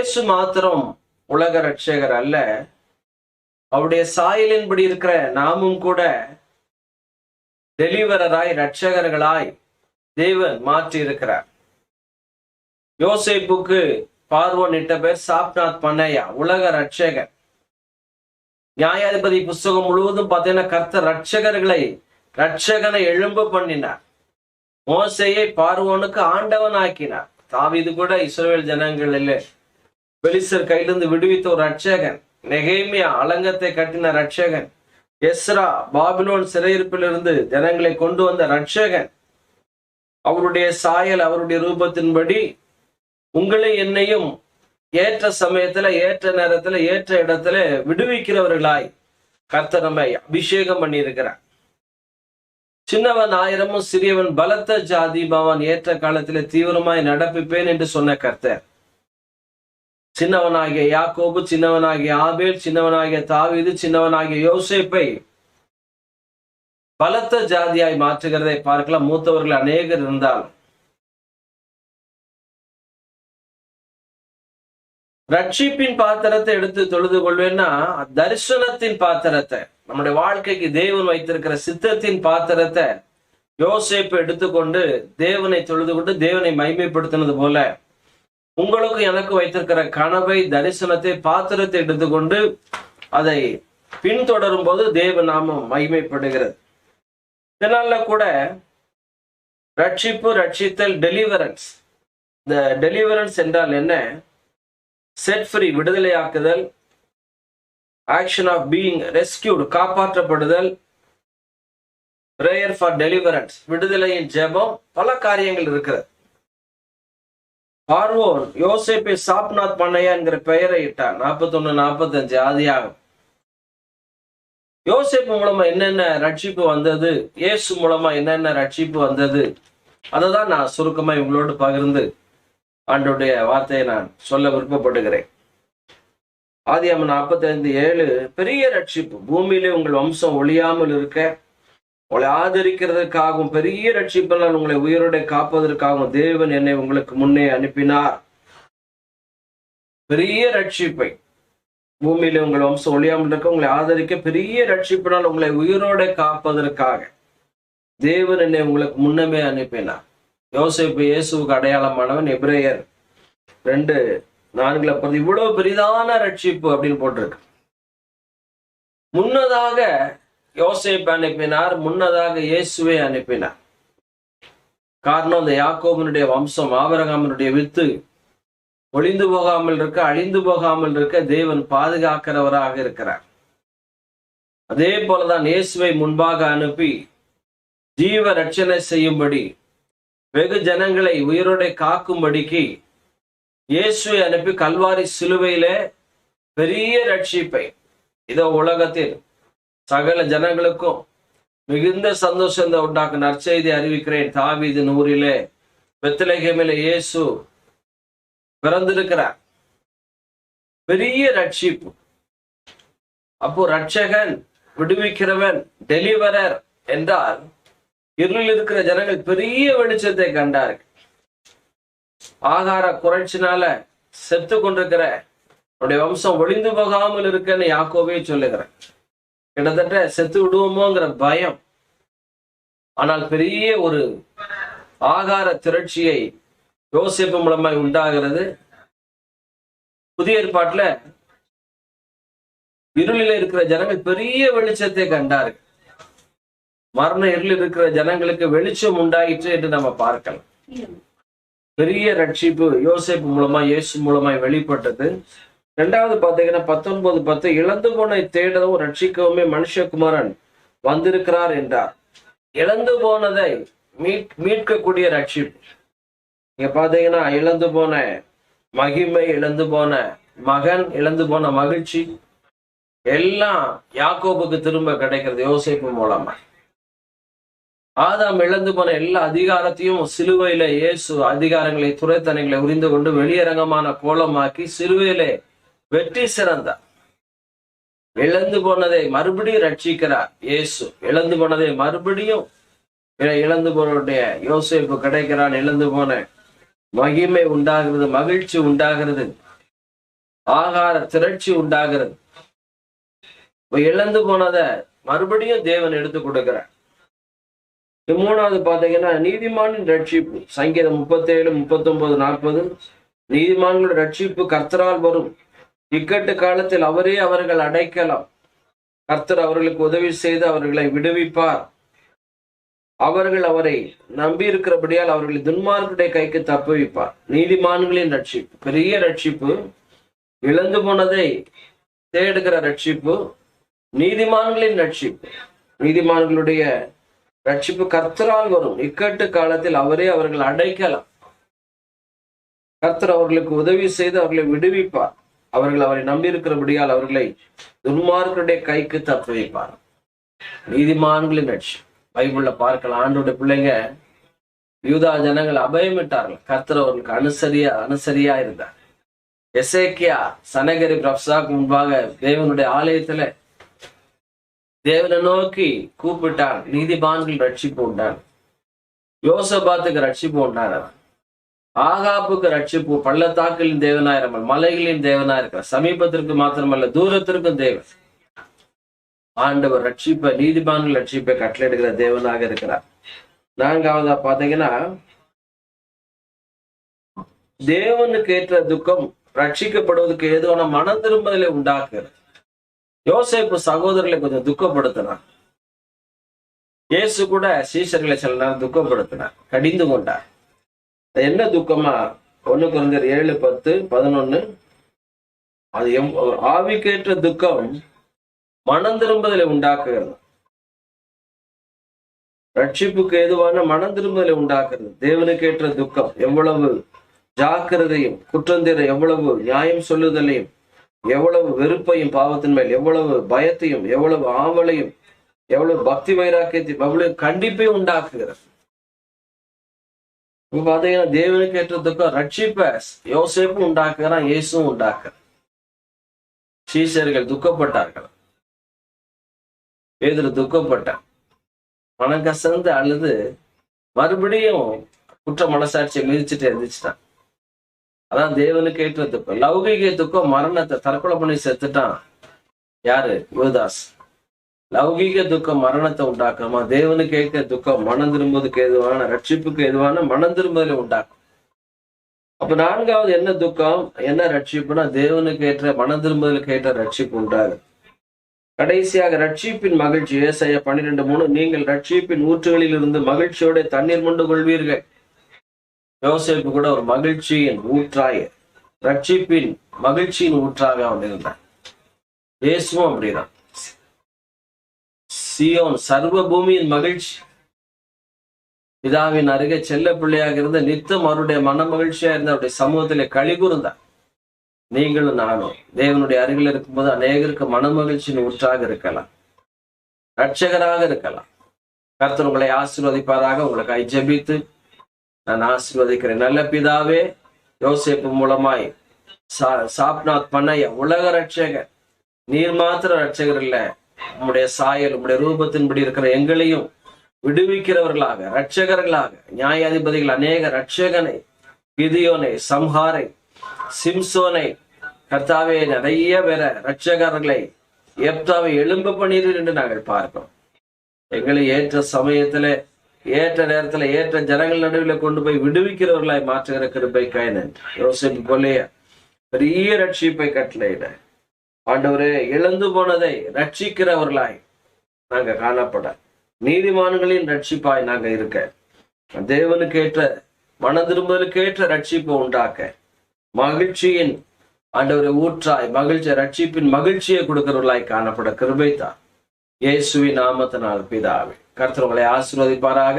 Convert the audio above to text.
இயேசு மாத்திரம் உலக ரட்சகர் அல்ல, அவருடைய சாயலின்படி இருக்கிற நாமும் கூட டெலிவரராய் ரட்சகர்களாய் தேவன் மாற்றி இருக்கிறார். யோசேப்புக்கு பார்வோன் இட்ட பேர் சாப்நாத் பனையா, உலக ரட்சகர். நியாயாதிபதி புஸ்தகம் முழுவதும் பார்த்தீங்கன்னா கர்த்தர் ரட்சகனை எழும்ப பண்ணினார். மோசேயை பார்வோனுக்கு ஆண்டவன் ஆக்கினார். தாவீது கூட இஸ்ரவேல் ஜனங்களில் பெலிஸ்தர் கையிலிருந்து விடுவித்த ஒரு ரட்சகன். நெகேமியா அலங்கத்தை கட்டின ரட்சகன். எஸ்ரா பாபிலோன் சிறையிருப்பிலிருந்து ஜனங்களை கொண்டு வந்த ரட்சகன். அவருடைய சாயல், அவருடைய ரூபத்தின்படி உங்களை என்னையும் ஏற்ற சமயத்துல, ஏற்ற நேரத்துல, ஏற்ற இடத்துல விடுவிக்கிறவர்களாய் கர்த்தர் நம்மை அபிஷேகம் பண்ணி இருக்கிறார். சின்னவன் ஆயிரமும் சிறியவன் பலத்த ஜாதி பவன் ஏற்ற காலத்திலே தீவிரமாய் நடப்பிப்பேன் என்று சொன்ன கர்த்தர் சின்னவனாகிய யாக்கோபு, சின்னவனாகிய ஆபேல், சின்னவனாகிய தாவீது, சின்னவனாகிய யோசேப்பை பலத்த ஜாதியாய் மாற்றுகிறதை பார்க்கலாம். மூத்தவர்கள் அநேகர் இருந்தாலும் ரட்சிப்பின் பாத்திரத்தை எடுத்து தொழுது கொள்வேன்னா, தரிசனத்தின் பாத்திரத்தை, நம்முடைய வாழ்க்கைக்கு தேவன் வைத்திருக்கிற சித்தத்தின் பாத்திரத்தை யோசேப்பு எடுத்துக்கொண்டு தேவனை தொழுது கொண்டு தேவனை மகிமைப்படுத்தினது போல, உங்களுக்கு எனக்கு வைத்திருக்கிற கனவை, தரிசனத்தை, பாத்திரத்தை எடுத்துக்கொண்டு அதை பின்தொடரும் போது தேவ நாமம் மகிமைப்படுகிறது. இதனால கூட ரட்சிப்பு, ரட்சித்தல், டெலிவரன்ஸ். இந்த டெலிவரன்ஸ் என்றால் என்ன? செட் ஃப்ரீ, விடுதலையாக்குதல். ஆக்ஷன் ஆஃப் பீயிங் ரெஸ்கியூடு, காப்பாற்றப்படுதல். பிரேயர் ஃபார் டெலிவரன்ஸ், விடுதலையின் ஜெபம். பல காரியங்கள் இருக்கிறது. பார்வோன் யோசேப்பை சாப்நாத் பனையா என்கிற பெயரை இட்டார். 41-45 ஆதியாகம். யோசேப்பு மூலமா என்னென்ன ரட்சிப்பு வந்தது, இயேசு மூலமா என்னென்ன ரட்சிப்பு வந்தது, அதை தான் நான் சுருக்கமா இவங்களோடு பகிர்ந்து ஆண்டவருடைய வார்த்தையை நான் சொல்ல விருப்பப்படுகிறேன். ஆதியாகமம் 45:7 பெரிய ரட்சிப்பு. பூமியிலே உங்கள் வம்சம் ஒழியாமல் இருக்க, உங்களை ஆதரிக்கிறதுக்காகவும், பெரிய ரட்சிப்பினால் உங்களை உயிரோட காப்பதற்காகவும் தேவன் என்னை உங்களுக்கு முன்னே அனுப்பினார். பெரிய ரட்சிப்பை, பூமியில உங்கள் வம்சம் ஒழியாமல் இருக்க, உங்களை ஆதரிக்க, பெரிய ரட்சிப்பினால் உங்களை உயிரோட காப்பதற்காக தேவன் என்னை உங்களுக்கு முன்னமே அனுப்பினார். யோசேப்பு இயேசுவுக்கு அடையாளமானவன். எபிரேயர் 2:4 இவ்வளவு பெரிதான ரட்சிப்பு அப்படின்னு போட்டிருக்கு. முன்னதாக யோசேப்பு அனுப்பினார், முன்னதாக இயேசுவை அனுப்பினார். காரணம், அந்த யாக்கோபனுடைய வம்சம், ஆபிரகாமினுடைய வித்து ஒளிந்து போகாமல் இருக்க, அழிந்து போகாமல் இருக்க தேவன் பாதுகாக்கிறவராக இருக்கிறார். அதே போலதான் இயேசுவை முன்பாக அனுப்பி ஜீவ ரட்சணை செய்யும்படி, வெகு ஜனங்களை உயிரோட காக்கும்படிக்கு இயேசுவை அனுப்பி கல்வாரி சிலுவையில பெரிய ரட்சிப்பை, இதோ உலகத்தில் சகல ஜனங்களுக்கும் மிகுந்த சந்தோஷத்தை உண்டாக்க நற்செய்தி அறிவிக்கிறேன். தாவீது ஊரிலே பெத்லகேமிலே இயேசு பிறந்திருக்கிறார். பெரிய ரட்சிப்பு. அப்போ ரட்சகன், விடுவிக்கிறவன், டெலிவரர் என்றால் இருளில் இருக்கிற ஜனங்கள் பெரிய வெளிச்சத்தை கண்டார்கள். ஆகார குறைச்சினால செத்து கொண்டிருக்கிற உன்னுடைய வம்சம் ஒளிந்து போகாமல் இருக்குன்னு யாக்கோபே சொல்லுகிறேன். கிட்டத்தட்ட செத்து விடுவோமோங்கிற பயம். ஆனால் பெரிய ஒரு ஆகார திரட்சியை யோசேப்பு மூலமாய் உண்டாகிறது. புதிய ஏற்பாட்டுல இருளில இருக்கிற ஜனங்கள் பெரிய வெளிச்சத்தை கண்டார்கள். மரண இருளில் இருக்கிற ஜனங்களுக்கு வெளிச்சம் உண்டாயிற்று என்று நம்ம பார்க்கலாம். பெரிய ரட்சிப்பு யோசேப்பு மூலமா, இயேசு மூலமாய் வெளிப்பட்டது. 2வது பாத்தீங்கன்னா 19:10 இழந்து போனை தேடவும் ரட்சிக்கவுமே மனுஷகுமாரன் வந்திருக்கிறார் என்றார். இழந்து போனதை மீட்கக்கூடிய ரட்சிப்பு. இங்க பாத்தீங்கன்னா இழந்து போன மகிமை, இழந்து போன மகன், இழந்து போன மகிழ்ச்சி எல்லாம் யாக்கோபுக்கு திரும்ப கிடைக்கிறது யோசேப்பு மூலமா. ஆதாம் இழந்து போன எல்லா அதிகாரத்தையும் சிலுவையில இயேசு அதிகாரங்களை, துரைத்தனங்களை உரிந்து கொண்டு வெளியரங்கமான கோலமாக்கி சிலுவையிலே வெற்றி சிறந்தார். இழந்து போனதை மறுபடியும் ரட்சிக்கிறார் இயேசு. இழந்து போனதை மறுபடியும் இழந்து போனுடைய யோசேப்பு கிடைக்கிறான். இழந்து போன மகிமை உண்டாகிறது, மகிழ்ச்சி உண்டாகிறது. ஆகார திரட்சி உண்டாகிறது. இழந்து போனதை மறுபடியும் தேவன் எடுத்து கொடுக்கிறார். மூணாவது பாத்தீங்கன்னா நீதிமானின் ரட்சிப்பு. சங்கீதம் 37, 39, 40. நீதிமான்களோட ரட்சிப்பு கர்த்தரால் வரும். இக்கட்டு காலத்தில் அவரே அவர்கள் அடைக்கலாம். கர்த்தர் அவர்களுக்கு உதவி செய்து அவர்களை விடுவிப்பார். அவர்கள் அவரை நம்பி இருக்கிறபடியால் அவர்களை துன்மார்க்குடைய கைக்கு தப்புவிப்பார். நீதிமான்களின் ரட்சிப்பு பெரிய ரட்சிப்பு. இழந்து போனதை தேடுகிற ரட்சிப்பு. நீதிமான்களின் ரட்சிப்பு. நீதிமான்களுடைய ரட்சிப்பு கர்த்தரால் வரும். இக்கட்டு காலத்தில் அவரே அவர்கள் அடைக்கலாம். கர்த்தர் அவர்களுக்கு உதவி செய்து அவர்களை விடுவிப்பார். அவர்கள் அவரை நம்பியிருக்கிறபடியால் அவர்களை துன்மார்க்கருடைய கைக்கு தப்புவிப்பார். நீதிமான்களின் ரட்சிப்பு பைபிள்ல பார்க்கலாம். ஆண்டோட பிள்ளைங்க யூதா ஜனங்கள் அபயமிட்டார்கள். கர்த்தர் அவர்களுக்கு அனுசரியா இருந்தார். எசேக்கியா சனகரிப் ரப்சாக்கு முன்பாக தேவனுடைய ஆலயத்துல தேவனை நோக்கி கூப்பிட்டான். நீதிமான்கள் ரட்சிப்பு உண்டான். யோசபாத்துக்கு ரட்சிப்பு உண்டான. ஆகாப்புக்கு ரட்சிப்பு. பள்ளத்தாக்களின் தேவனாயிரம், மலைகளின் தேவனாயிருக்கிறார். சமீபத்திற்கு மாத்திரமல்ல தூரத்திற்கும் தேவன். ஆண்டவர் ரட்சிப்பை, நீதிமான்கள் ரட்சிப்பை கட்டளையிடுகிற தேவனாக இருக்கிறார். நான்காவதா பாத்தீங்கன்னா தேவனுக்கு ஏற்ற துக்கம் ரட்சிக்கப்படுவதற்கு ஏதுவான மன திரும்பலை உண்டாக்குகிறது. யோசேப்பு சகோதரர்களை கொஞ்சம் துக்கப்படுத்தினார். இயேசு கூட சீஷர்களை சில நேரம் துக்கப்படுத்தினார், கடிந்து கொண்டார். என்ன துக்கமா? 1 கொரிந்தியர் 7, 10, 11. அது ஆவிக்கேற்ற துக்கம் மனம் திரும்புதலை உண்டாக்குகிறது. ரட்சிப்புக்கு ஏதுவான மனம் திரும்புதலை உண்டாக்குறது. தேவனுக்கு ஏற்ற துக்கம் எவ்வளவு ஜாக்கிரதையும், குற்றந்தீர எவ்வளவு நியாயம் சொல்லுதலையும், எவ்வளவு வெறுப்பையும் பாவத்தின் மேல், எவ்வளவு பயத்தையும், எவ்வளவு ஆவலையும், எவ்வளவு பக்தி வைராக்கியத்தையும், எவ்வளவு கண்டிப்பையும் உண்டாக்குகிறது. இப்ப பாத்தீங்கன்னா தேவனுக்கு ஏற்ற துக்கம் ரட்சிப்ப யோசேப்பும் உண்டாக்குறான், இயேசுவும் உண்டாக்குறான். சீஷர்கள் துக்கப்பட்டார்கள். பேதுரு துக்கப்பட்டான், மனம் கசந்து அழுது மறுபடியும் குற்ற மனசாட்சியை மிதிச்சுட்டு எழுதிச்சுட்டான். அதான் தேவனுக்கு ஏற்ற துக்கம். லௌகிக துக்கம் மரணத்தை, தற்கொலை பண்ணி செத்துட்டான். யாரு? யூதாஸ். லௌகிக துக்கம் மரணத்தை உண்டாக்குமா? தேவனுக்கு ஏற்ற துக்கம் மனம் திரும்புவதற்கு ஏதுவான, ரட்சிப்புக்கு ஏதுவான மனம் திரும்புதலை உண்டாக்கும். அப்ப நான்காவது என்ன துக்கம், என்ன ரட்சிப்புனா தேவனுக்கு ஏற்ற மனம் திரும்புதலுக்கு ஏற்ற ரட்சிப்பு உண்டாகும். கடைசியாக ரட்சிப்பின் மகிழ்ச்சி. ஏசாயா 12:3. நீங்கள் ரட்சிப்பின் ஊற்றுகளில் இருந்து மகிழ்ச்சியோட தண்ணீர் மொண்டு கொள்வீர்கள். யோசேப்பு கூட ஒரு மகிழ்ச்சியின் ஊற்றாக, ரட்சிப்பின் மகிழ்ச்சியின் ஊற்றாக அவன் இருந்தான். இயேசுவும் அப்படிதான். சியோன் சர்வ பூமியின் மகிழ்ச்சி. பிதாவின் அருகே செல்ல பிள்ளையாக இருந்த நித்தம் அவருடைய மன மகிழ்ச்சியா இருந்த அவருடைய சமூகத்திலே களி கூர்ந்தார். நீங்களும் நானும் தேவனுடைய அருகில் இருக்கும்போது அநேகருக்கு மன மகிழ்ச்சியின் ஊற்றாக இருக்கலாம், ரட்சகராக இருக்கலாம். கர்த்தர் உங்களை ஆசீர்வதிப்பாராக. உங்களுக்கு ஜெபித்து நான் ஆசீர்வதிக்கிறேன். நல்ல பிதாவே, யோசேப்பு மூலமாய் சாப்நாத் பண்ணைய உலக ரட்சகர், நீர் மாத்திர ரட்சகர் இல்ல, உம்முடைய சாயல், உம்முடைய ரூபத்தின்படி இருக்கிற எங்களையும் விடுவிக்கிறவர்களாக, ரட்சகர்களாக, நியாயாதிபதிகள் அநேக ரட்சகனை, கிதியோனை, சம்ஹாரை, சிம்சோனை, கர்த்தாவே நிறைய பேர ரட்சகர்களை, எப்தாவை எழும்ப பண்ணீர்கள் என்று நாங்கள் பார்க்கிறோம். எங்களை ஏற்ற சமயத்துல, ஏற்ற நேரத்துல, ஏற்ற ஜனங்கள் நடுவில் கொண்டு போய் விடுவிக்கிறவர்களாய் மாற்றுகிற கிருபைக்காய் நன்றி. யோசேப்பு போலயே பெரிய ரட்சிப்பை கட்டளையிட ஆண்டவரே, இழந்து போனதை ரட்சிக்கிறவர்களாய் நாங்க காணப்பட, நீதிமான்களின் ரட்சிப்பாய் நாங்க இருக்க, தேவனுக்கு ஏற்ற மன திரும்பலுக்கு ஏற்ற ரட்சிப்பை உண்டாக்க, மகிழ்ச்சியின் ஆண்டவரை ஊற்றாய், மகிழ்ச்சி, ரட்சிப்பின் மகிழ்ச்சியை கொடுக்கிறவர்களாய் காணப்பட கிருபைதான். இயேசுவின் நாமத்தினால் பிதாவே. கர்த்தர் உங்களை ஆசீர்வதிப்பாராக.